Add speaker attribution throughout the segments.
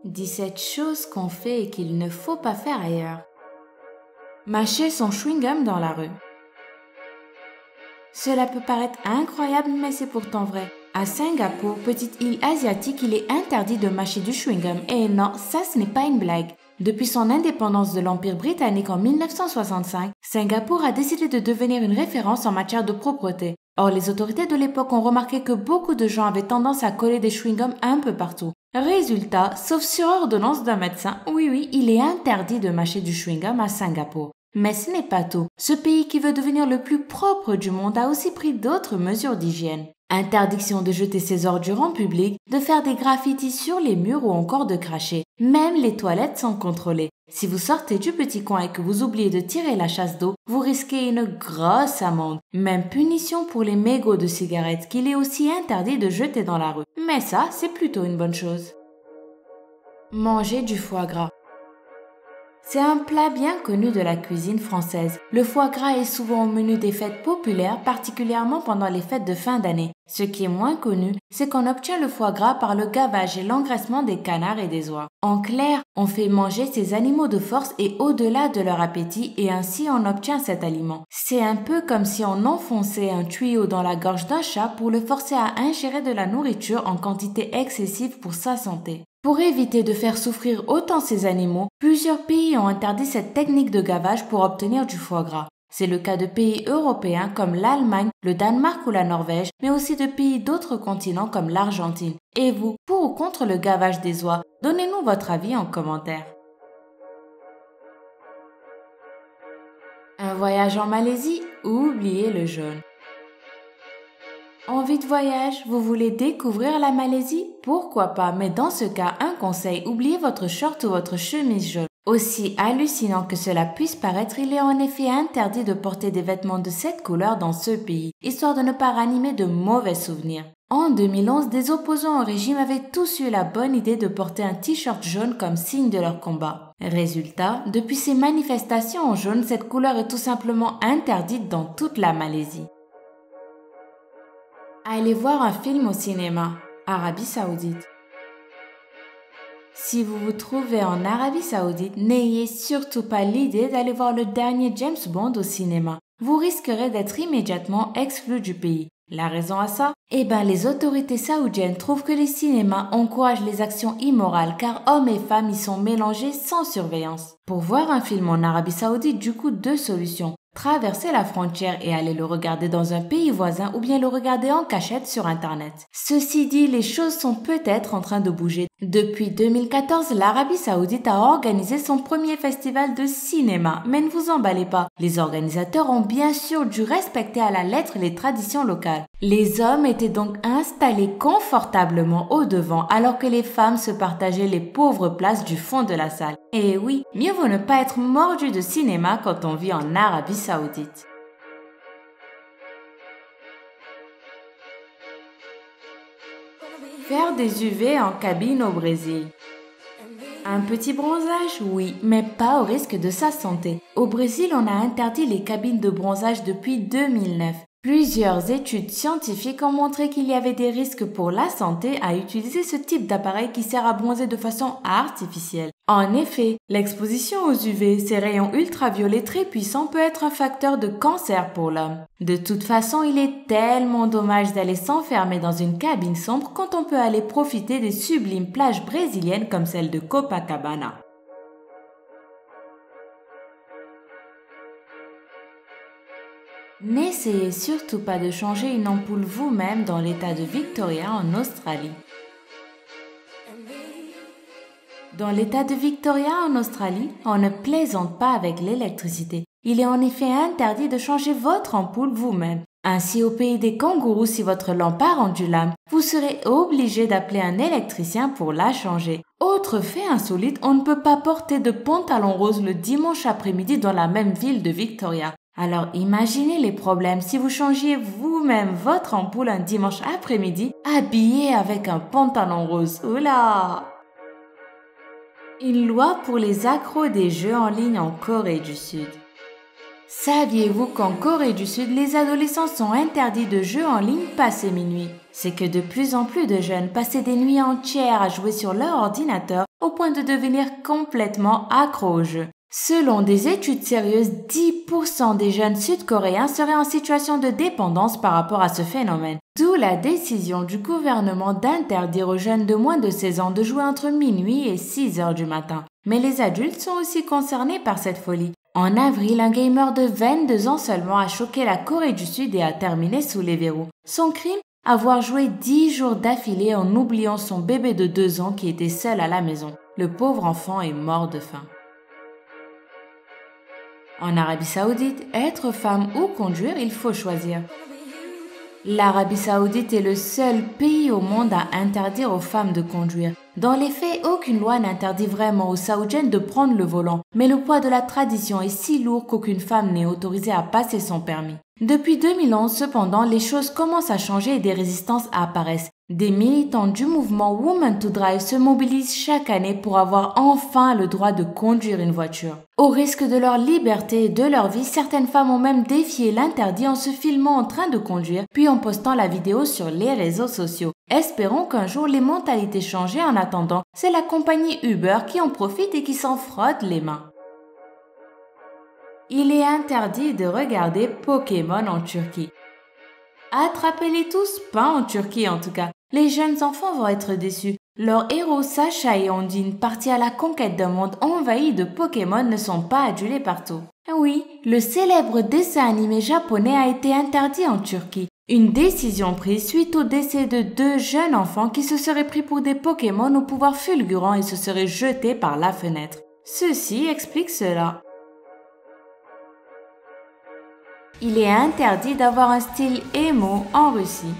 Speaker 1: 17 choses qu'on fait et qu'il ne faut pas faire ailleurs. Mâcher son chewing-gum dans la rue. Cela peut paraître incroyable, mais c'est pourtant vrai. À Singapour, petite île asiatique, il est interdit de mâcher du chewing-gum. Et non, ça ce n'est pas une blague. Depuis son indépendance de l'Empire britannique en 1965, Singapour a décidé de devenir une référence en matière de propreté. Or, les autorités de l'époque ont remarqué que beaucoup de gens avaient tendance à coller des chewing-gums un peu partout. Résultat, sauf sur ordonnance d'un médecin, oui, il est interdit de mâcher du chewing-gum à Singapour. Mais ce n'est pas tout. Ce pays qui veut devenir le plus propre du monde a aussi pris d'autres mesures d'hygiène. Interdiction de jeter ses ordures en public, de faire des graffitis sur les murs ou encore de cracher. Même les toilettes sont contrôlées. Si vous sortez du petit coin et que vous oubliez de tirer la chasse d'eau, vous risquez une grosse amende. Même punition pour les mégots de cigarettes qu'il est aussi interdit de jeter dans la rue. Mais ça, c'est plutôt une bonne chose. Manger du foie gras. C'est un plat bien connu de la cuisine française. Le foie gras est souvent au menu des fêtes populaires, particulièrement pendant les fêtes de fin d'année. Ce qui est moins connu, c'est qu'on obtient le foie gras par le gavage et l'engraissement des canards et des oies. En clair, on fait manger ces animaux de force et au-delà de leur appétit et ainsi on obtient cet aliment. C'est un peu comme si on enfonçait un tuyau dans la gorge d'un chat pour le forcer à ingérer de la nourriture en quantité excessive pour sa santé. Pour éviter de faire souffrir autant ces animaux, plusieurs pays ont interdit cette technique de gavage pour obtenir du foie gras. C'est le cas de pays européens comme l'Allemagne, le Danemark ou la Norvège, mais aussi de pays d'autres continents comme l'Argentine. Et vous, pour ou contre le gavage des oies? Donnez-nous votre avis en commentaire. Un voyage en Malaisie? Oubliez le jaune. Envie de voyage? Vous voulez découvrir la Malaisie? Pourquoi pas, mais dans ce cas, un conseil, oubliez votre short ou votre chemise jaune. Aussi hallucinant que cela puisse paraître, il est en effet interdit de porter des vêtements de cette couleur dans ce pays, histoire de ne pas ranimer de mauvais souvenirs. En 2011, des opposants au régime avaient tous eu la bonne idée de porter un t-shirt jaune comme signe de leur combat. Résultat, depuis ces manifestations en jaune, cette couleur est tout simplement interdite dans toute la Malaisie. Allez voir un film au cinéma. Arabie Saoudite. Si vous vous trouvez en Arabie Saoudite, n'ayez surtout pas l'idée d'aller voir le dernier James Bond au cinéma. Vous risquerez d'être immédiatement exclu du pays. La raison à ça? Les autorités saoudiennes trouvent que les cinémas encouragent les actions immorales car hommes et femmes y sont mélangés sans surveillance. Pour voir un film en Arabie Saoudite, du coup, deux solutions. Traverser la frontière et aller le regarder dans un pays voisin ou bien le regarder en cachette sur Internet. Ceci dit, les choses sont peut-être en train de bouger. Depuis 2014, l'Arabie Saoudite a organisé son premier festival de cinéma. Mais ne vous emballez pas, les organisateurs ont bien sûr dû respecter à la lettre les traditions locales. Les hommes étaient donc installés confortablement au devant alors que les femmes se partageaient les pauvres places du fond de la salle. Et oui, mieux vaut ne pas être mordu de cinéma quand on vit en Arabie Saoudite. Faire des UV en cabine au Brésil. Un petit bronzage, oui, mais pas au risque de sa santé. Au Brésil, on a interdit les cabines de bronzage depuis 2009. Plusieurs études scientifiques ont montré qu'il y avait des risques pour la santé à utiliser ce type d'appareil qui sert à bronzer de façon artificielle. En effet, l'exposition aux UV, ces rayons ultraviolets très puissants, peut être un facteur de cancer pour l'homme. De toute façon, il est tellement dommage d'aller s'enfermer dans une cabine sombre quand on peut aller profiter des sublimes plages brésiliennes comme celle de Copacabana. N'essayez surtout pas de changer une ampoule vous-même dans l'état de Victoria en Australie. Dans l'état de Victoria en Australie, on ne plaisante pas avec l'électricité. Il est en effet interdit de changer votre ampoule vous-même. Ainsi, au pays des kangourous, si votre lampe a rendu l'âme, vous serez obligé d'appeler un électricien pour la changer. Autre fait insolite, on ne peut pas porter de pantalon rose le dimanche après-midi dans la même ville de Victoria. Alors imaginez les problèmes si vous changiez vous-même votre ampoule un dimanche après-midi habillé avec un pantalon rose. Oula! Une loi pour les accros des jeux en ligne en Corée du Sud. Saviez-vous qu'en Corée du Sud, les adolescents sont interdits de jeux en ligne passé minuit? C'est que de plus en plus de jeunes passaient des nuits entières à jouer sur leur ordinateur au point de devenir complètement accro au jeu. Selon des études sérieuses, 10% des jeunes sud-coréens seraient en situation de dépendance par rapport à ce phénomène. D'où la décision du gouvernement d'interdire aux jeunes de moins de 16 ans de jouer entre minuit et 6 heures du matin. Mais les adultes sont aussi concernés par cette folie. En avril, un gamer de 22 ans seulement a choqué la Corée du Sud et a terminé sous les verrous. Son crime? Avoir joué 10 jours d'affilée en oubliant son bébé de 2 ans qui était seul à la maison. Le pauvre enfant est mort de faim. En Arabie Saoudite, être femme ou conduire, il faut choisir. L'Arabie Saoudite est le seul pays au monde à interdire aux femmes de conduire. Dans les faits, aucune loi n'interdit vraiment aux Saoudiennes de prendre le volant, mais le poids de la tradition est si lourd qu'aucune femme n'est autorisée à passer son permis. Depuis 2011, cependant, les choses commencent à changer et des résistances apparaissent. Des militants du mouvement Women to Drive se mobilisent chaque année pour avoir enfin le droit de conduire une voiture. Au risque de leur liberté et de leur vie, certaines femmes ont même défié l'interdit en se filmant en train de conduire, puis en postant la vidéo sur les réseaux sociaux. Espérons qu'un jour les mentalités changent et en attendant, c'est la compagnie Uber qui en profite et qui s'en frotte les mains. Il est interdit de regarder Pokémon en Turquie. Attrapez-les tous, pas en Turquie en tout cas. Les jeunes enfants vont être déçus. Leurs héros Sacha et Ondine, partis à la conquête d'un monde envahi de Pokémon, ne sont pas adulés partout. Oui, le célèbre dessin animé japonais a été interdit en Turquie. Une décision prise suite au décès de 2 jeunes enfants qui se seraient pris pour des Pokémon au pouvoir fulgurant et se seraient jetés par la fenêtre. Ceci explique cela. Il est interdit d'avoir un style emo en Russie.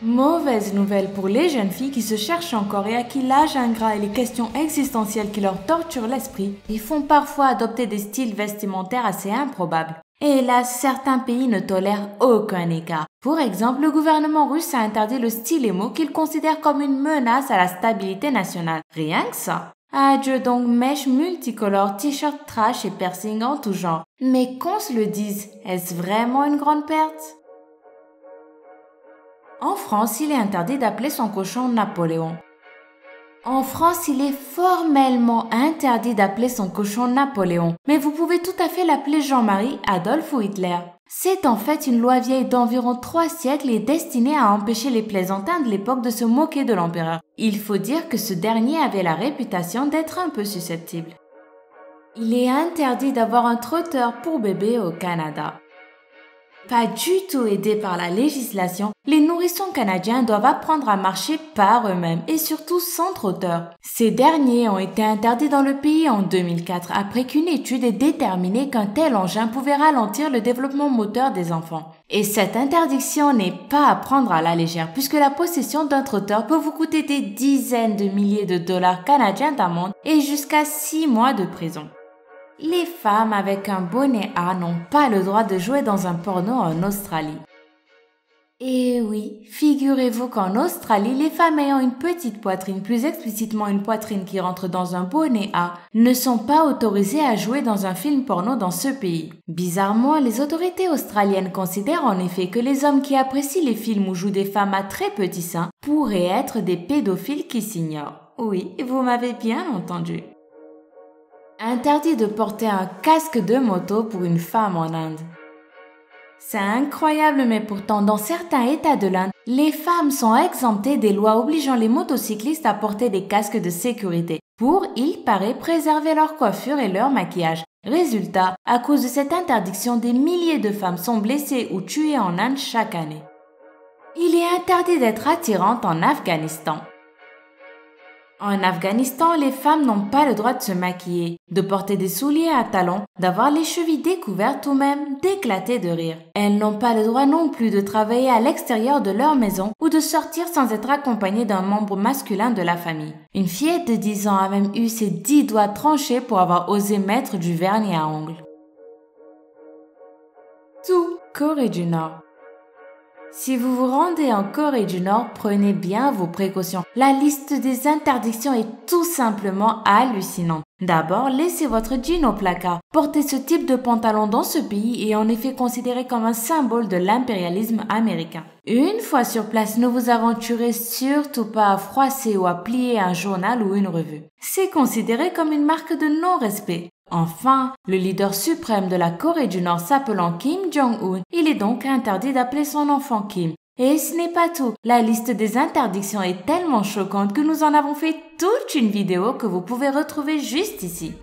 Speaker 1: Mauvaise nouvelle pour les jeunes filles qui se cherchent encore et à qui l'âge ingrat et les questions existentielles qui leur torturent l'esprit et font parfois adopter des styles vestimentaires assez improbables. Et là, certains pays ne tolèrent aucun écart. Pour exemple, le gouvernement russe a interdit le style emo qu'il considère comme une menace à la stabilité nationale. Rien que ça. Adieu donc mèches multicolores, t-shirts trash et piercings en tout genre. Mais qu'on se le dise, est-ce vraiment une grande perte? En France, il est interdit d'appeler son cochon Napoléon. En France, il est formellement interdit d'appeler son cochon Napoléon, mais vous pouvez tout à fait l'appeler Jean-Marie, Adolphe ou Hitler. C'est en fait une loi vieille d'environ 3 siècles et destinée à empêcher les plaisantins de l'époque de se moquer de l'empereur. Il faut dire que ce dernier avait la réputation d'être un peu susceptible. Il est interdit d'avoir un trotteur pour bébé au Canada. Pas du tout aidés par la législation, les nourrissons canadiens doivent apprendre à marcher par eux-mêmes et surtout sans trotteur. Ces derniers ont été interdits dans le pays en 2004 après qu'une étude ait déterminé qu'un tel engin pouvait ralentir le développement moteur des enfants. Et cette interdiction n'est pas à prendre à la légère puisque la possession d'un trotteur peut vous coûter des dizaines de milliers de dollars canadiens d'amende et jusqu'à 6 mois de prison. Les femmes avec un bonnet A n'ont pas le droit de jouer dans un porno en Australie. Et oui, figurez-vous qu'en Australie, les femmes ayant une petite poitrine, plus explicitement une poitrine qui rentre dans un bonnet A, ne sont pas autorisées à jouer dans un film porno dans ce pays. Bizarrement, les autorités australiennes considèrent en effet que les hommes qui apprécient les films où jouent des femmes à très petits seins pourraient être des pédophiles qui s'ignorent. Oui, vous m'avez bien entendu. Interdit de porter un casque de moto pour une femme en Inde. C'est incroyable, mais pourtant, dans certains États de l'Inde, les femmes sont exemptées des lois obligeant les motocyclistes à porter des casques de sécurité pour, il paraît, préserver leur coiffure et leur maquillage. Résultat, à cause de cette interdiction, des milliers de femmes sont blessées ou tuées en Inde chaque année. Il est interdit d'être attirante en Afghanistan. En Afghanistan, les femmes n'ont pas le droit de se maquiller, de porter des souliers à talons, d'avoir les chevilles découvertes ou même d'éclater de rire. Elles n'ont pas le droit non plus de travailler à l'extérieur de leur maison ou de sortir sans être accompagnées d'un membre masculin de la famille. Une fillette de 10 ans a même eu ses 10 doigts tranchés pour avoir osé mettre du vernis à ongles. Tout Corée du Nord. Si vous vous rendez en Corée du Nord, prenez bien vos précautions. La liste des interdictions est tout simplement hallucinante. D'abord, laissez votre jean au placard. Porter ce type de pantalon dans ce pays est en effet considéré comme un symbole de l'impérialisme américain. Une fois sur place, ne vous aventurez surtout pas à froisser ou à plier un journal ou une revue. C'est considéré comme une marque de non-respect. Enfin, le leader suprême de la Corée du Nord s'appelant Kim Jong-un, il est donc interdit d'appeler son enfant Kim. Et ce n'est pas tout, la liste des interdictions est tellement choquante que nous en avons fait toute une vidéo que vous pouvez retrouver juste ici.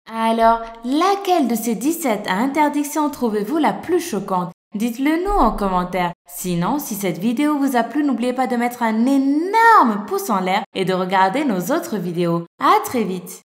Speaker 1: Alors, laquelle de ces 17 interdictions trouvez-vous la plus choquante? Dites-le nous en commentaire. Sinon, si cette vidéo vous a plu, n'oubliez pas de mettre un énorme pouce en l'air et de regarder nos autres vidéos. À très vite!